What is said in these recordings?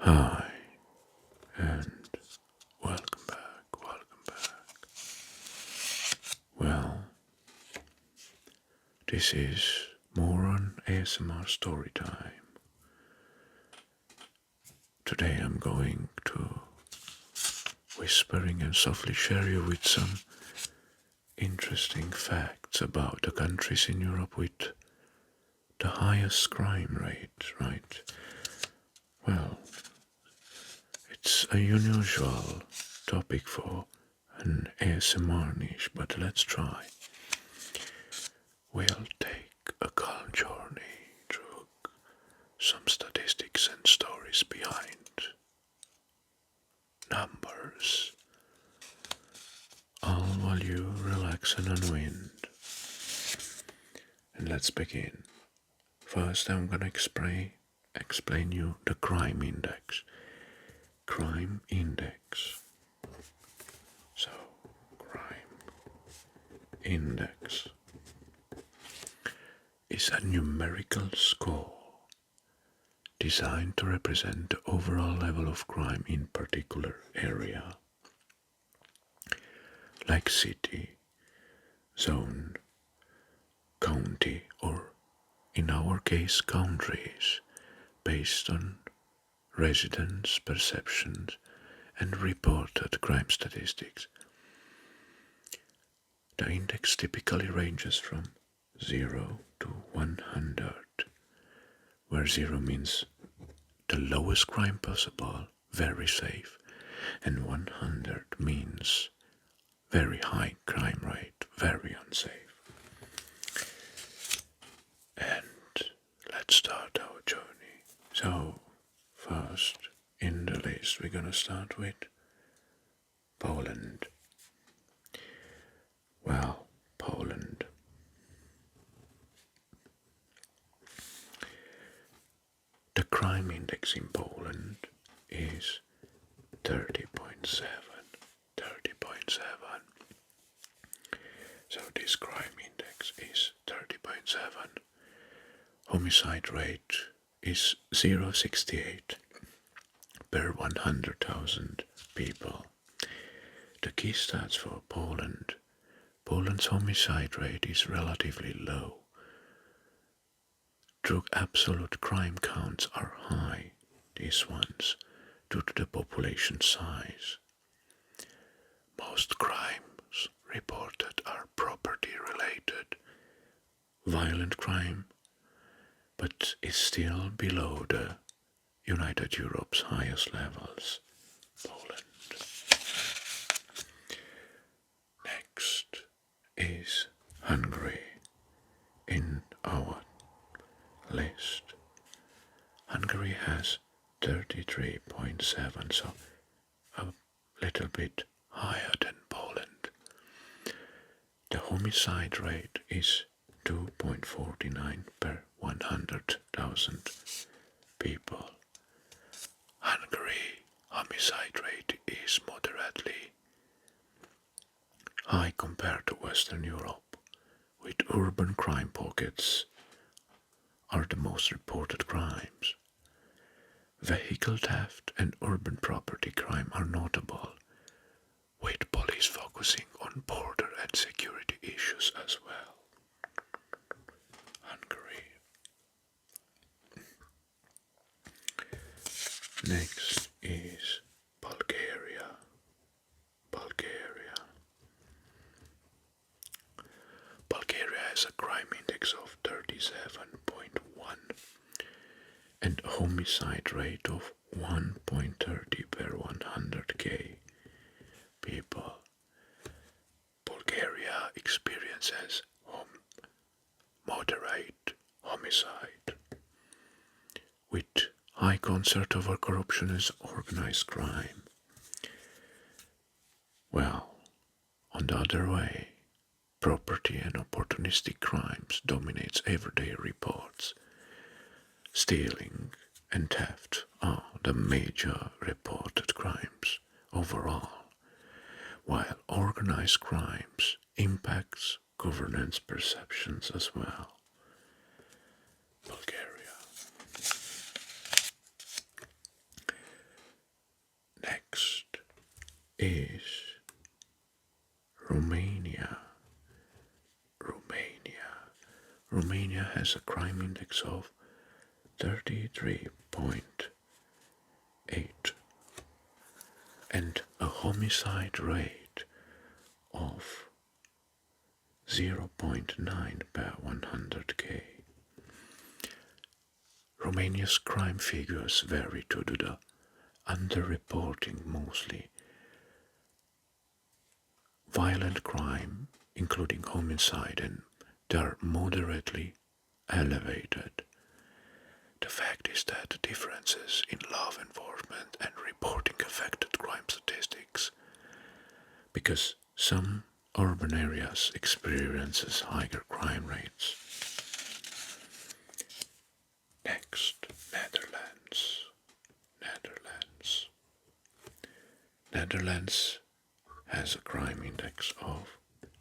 Hi, and welcome back, welcome back. Well, this is more on ASMR story time. Today I'm going to whispering and softly share you with some interesting facts about the countries in Europe with the highest crime rate, right? Well, it's a unusual topic for an ASMR niche, but let's try. We'll take a calm journey through some statistics and stories behind numbers, all while you relax and unwind. And let's begin. First, I'm gonna explain you the crime index. Crime index. So, crime index is a numerical score designed to represent the overall level of crime in particular area, like city, zone, county, or in our case countries, based on residents' perceptions and reported crime statistics. The index typically ranges from 0 to 100, where 0 means the lowest crime possible, very safe, and 100 means very high crime rate, very unsafe. And let's start our journey. So, first in the list, we're gonna start with Poland. Well, Poland. The crime index in Poland is 30.7. 30.7. So this crime index is 30.7. Homicide rate is 0.68 per 100,000 people. The key stats for Poland. Poland's homicide rate is relatively low. True absolute crime counts are high, these ones, due to the population size. Most crimes reported are property related, violent crime, but is still below the United Europe's highest levels. Poland. Next is Hungary in our list. Hungary has 33.7, so a little bit higher than Poland. The homicide rate is 2.49 per 100,000 people. Hungary homicide rate is moderately high compared to Western Europe, with urban crime pockets are the most reported crimes. Vehicle theft and urban property crime are notable, with police focusing on border and security issues as well. Hungary. Next is Bulgaria. Bulgaria. Bulgaria has a crime index of 37.1 and a homicide rate of 1.30 per 100k people. Bulgaria experiences moderate homicide with high concert over corruption and organized crime. Well, on the other way, property and opportunistic crimes dominates everyday reports. Stealing and theft are the major reported crimes overall, while organized crimes impacts governance perceptions as well. Bulgaria. is Romania. Romania has a crime index of 33.8 and a homicide rate of 0.9 per 100k. Romania's crime figures vary due to the underreporting mostly violent crime, including homicide, and they are moderately elevated. The fact is that the differences in law enforcement and reporting affected crime statistics because some urban areas experiences higher crime rates. Next, Netherlands. Netherlands has a crime index of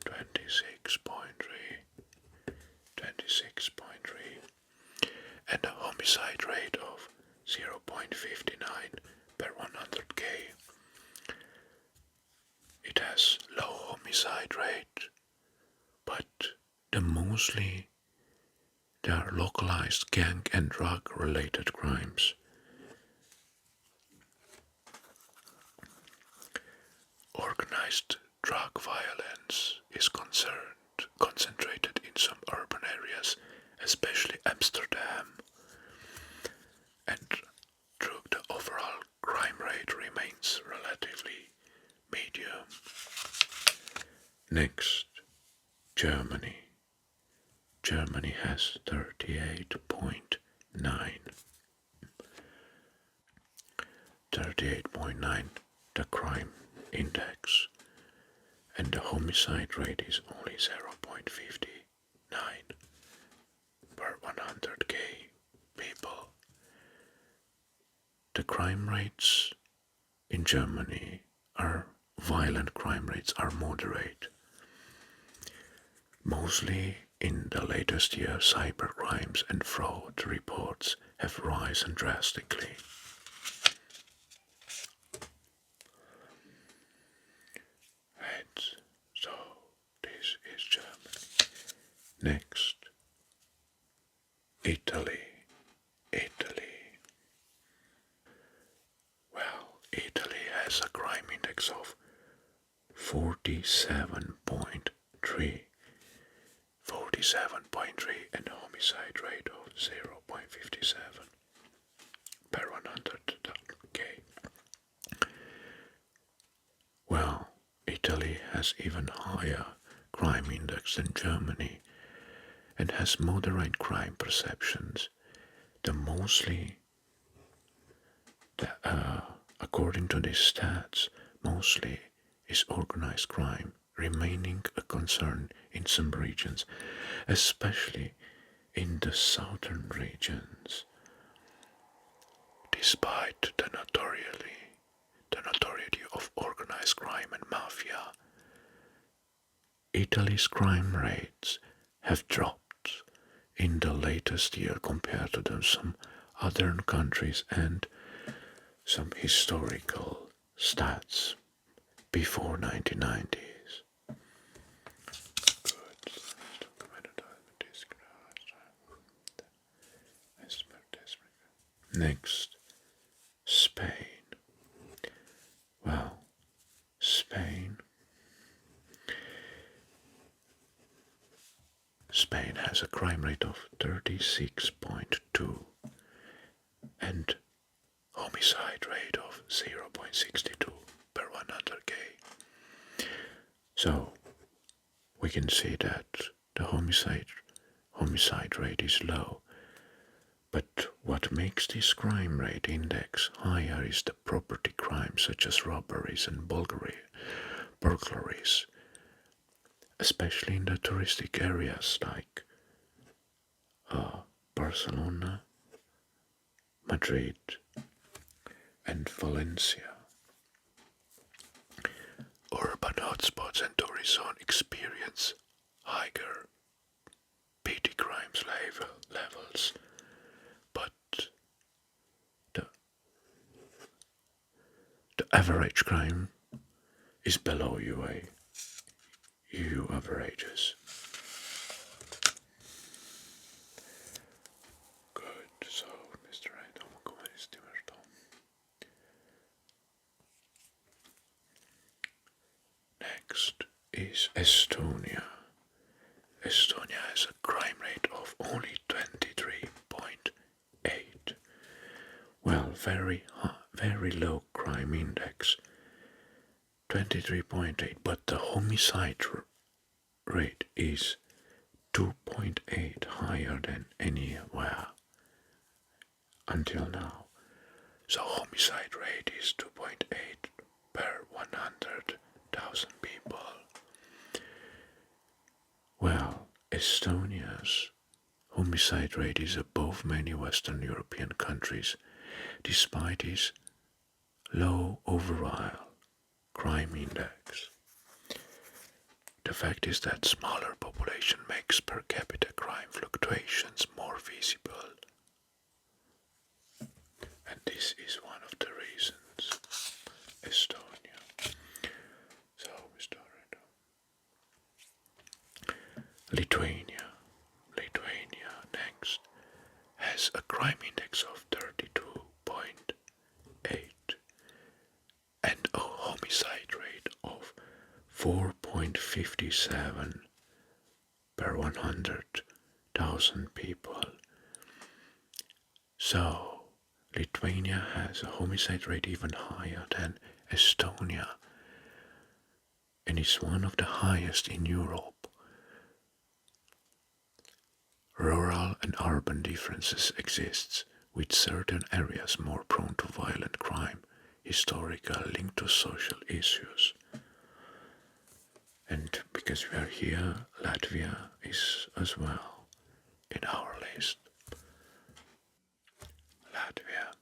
26.3 and a homicide rate of 0.59 per 100k. It has low homicide rate, but they are localized gang and drug related crimes. Organized drug violence is concentrated in some urban areas, especially Amsterdam, and the overall crime rate remains relatively medium. Next, Germany. Germany has 38.9. 38.9, the crime index, and the homicide rate is only 0.59 per 100k people. The crime rates in Germany violent crime rates are moderate. Mostly in the latest year, cybercrimes and fraud reports have risen drastically. Right, so this is Germany. Next, Italy. Well, Italy has a crime index of 47.3 and a homicide rate of 0.57 per 100k. Well, Italy has even higher crime index than Germany and has moderate crime perceptions. According to these stats, mostly is organized crime, remaining a concern in some regions, especially in the southern regions. Despite the notoriety of organized crime and mafia, Italy's crime rates have dropped in the latest year compared to some other countries and some historical stats before 1990s. Next, Spain. Well, Spain has a crime rate of 36.2 and homicide rate of 0.62 per 100k. So we can see that the homicide rate is low, but what makes this crime rate index higher is the property crimes such as robberies and burglaries, especially in the touristic areas like Barcelona, Madrid, and Valencia. Urban hotspots and tourist zones experience higher petty crimes levels, but the average crime is below EU averages. Good, so Mr. Next is Estonia. Estonia has a crime rate of only 23.8. Well, very low crime index, 23.8, but the homicide rate is 2.8 higher than anywhere until now. So homicide rate is 2.8 per 100,000 people. Well, Estonia's homicide rate is above many Western European countries, despite its low overall crime index. The fact is that smaller population makes per capita crime fluctuations more visible. And this is one of the reasons. Estonia. So we started. Lithuania. Lithuania next has a crime index of 32.8 and a homicide rate of 4.57 per 100,000 people. So, Lithuania has a homicide rate even higher than Estonia and is one of the highest in Europe. Rural and urban differences exist, with certain areas more prone to violent crime, historical linked to social issues. And because we are here, Latvia is as well in our list. Latvia,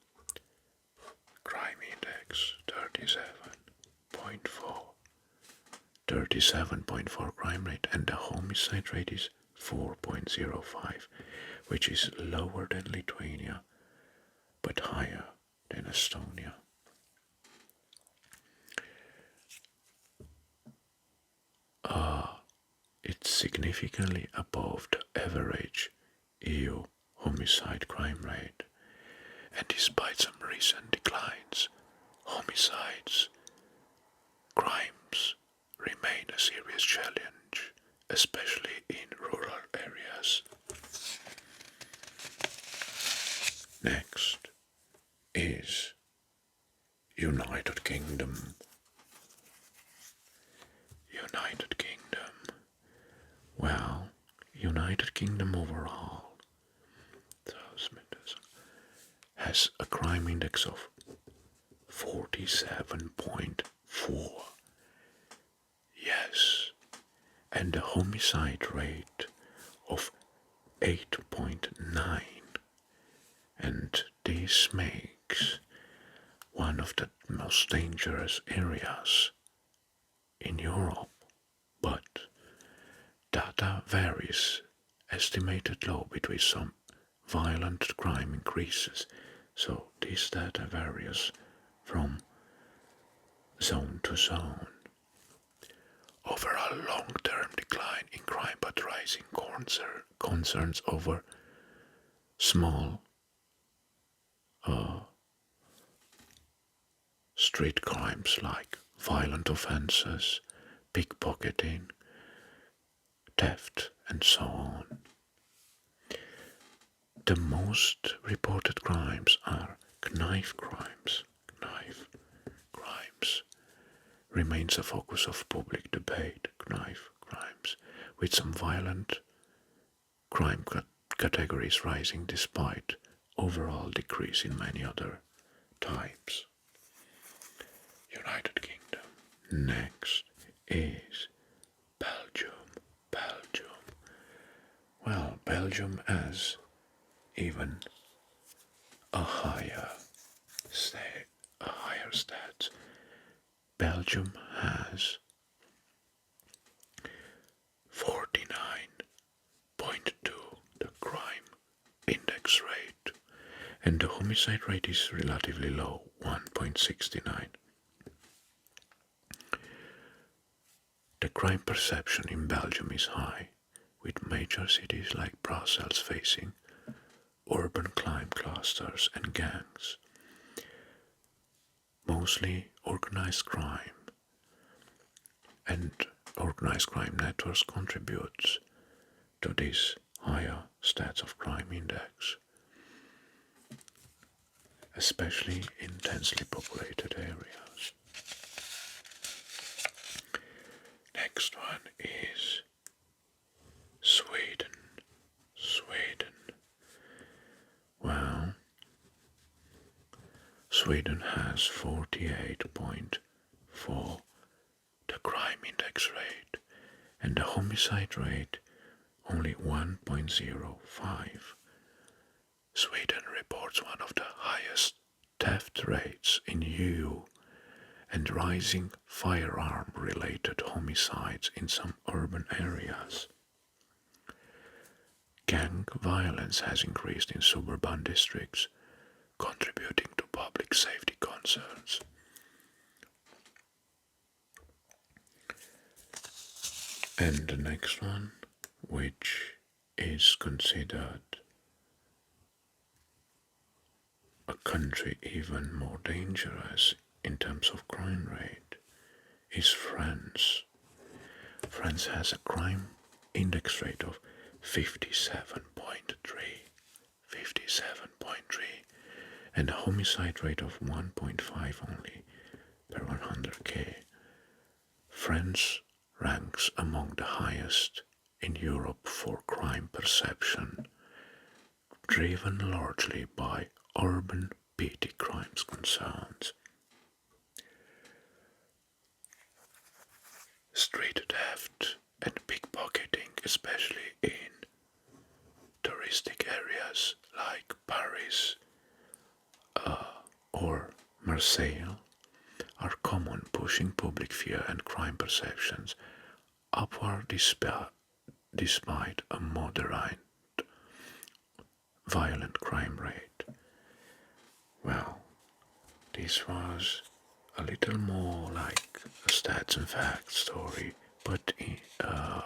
crime index 37.4. 37.4 crime rate, and the homicide rate is 4.05, which is lower than Lithuania, but higher than Estonia. It's significantly above the average EU homicide crime rate, and despite some recent declines, homicides, crimes remain a serious challenge, especially in rural areas. Next is United Kingdom. United Kingdom. Well, United Kingdom overall has a crime index of 47.4. Yes, and a homicide rate of 8.9. And this makes one of the most dangerous areas in Europe. But data varies, estimated low between some violent crime increases, so this data varies from zone to zone. Overall long-term decline in crime but rising concerns over small street crimes like violent offenses, pickpocketing, theft, and so on. The most reported crimes are knife crimes. Knife crimes remains a focus of public debate. Knife crimes, with some violent crime categories rising despite overall decrease in many other types. United Kingdom. Next is Belgium. Well, Belgium has even a higher stats. Belgium has 49.2 the crime index rate, and the homicide rate is relatively low, 1.69. crime perception in Belgium is high, with major cities like Brussels facing urban crime clusters and gangs, mostly organized crime, and organized crime networks contributes to this higher stats of crime index, especially in densely populated areas. Next one is Sweden. Sweden. Well, Sweden has 48.4 the crime index rate and the homicide rate only 1.05. Sweden reports one of the highest theft rates in EU and rising firearm-related homicides in some urban areas. Gang violence has increased in suburban districts, contributing to public safety concerns. And the next one, which is considered a country even more dangerous in terms of crime rate, is France. France has a crime index rate of 57.3, and a homicide rate of 1.5 only per 100k. France ranks among the highest in Europe for crime perception, driven largely by urban petty crimes concerns. Street theft and pickpocketing, especially in touristic areas like Paris or Marseille, are common, pushing public fear and crime perceptions upward despite a moderate violent crime rate. Well, this was a little more like a stats and facts story, but in a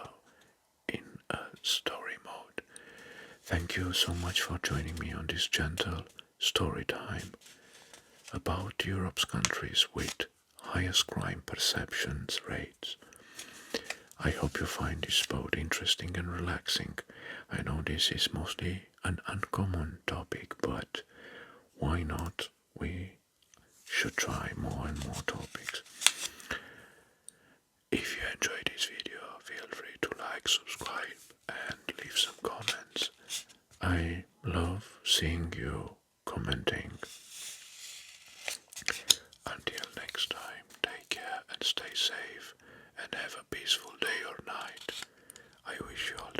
story mode. Thank you so much for joining me on this gentle story time about Europe's countries with highest crime perceptions rates. I hope you find this both interesting and relaxing. I know this is mostly an uncommon topic, but why not? We should try more and more topics. If you enjoyed this video, feel free to like, subscribe, and leave some comments. I love seeing you commenting. Until next time, take care and stay safe, and have a peaceful day or night. I wish you all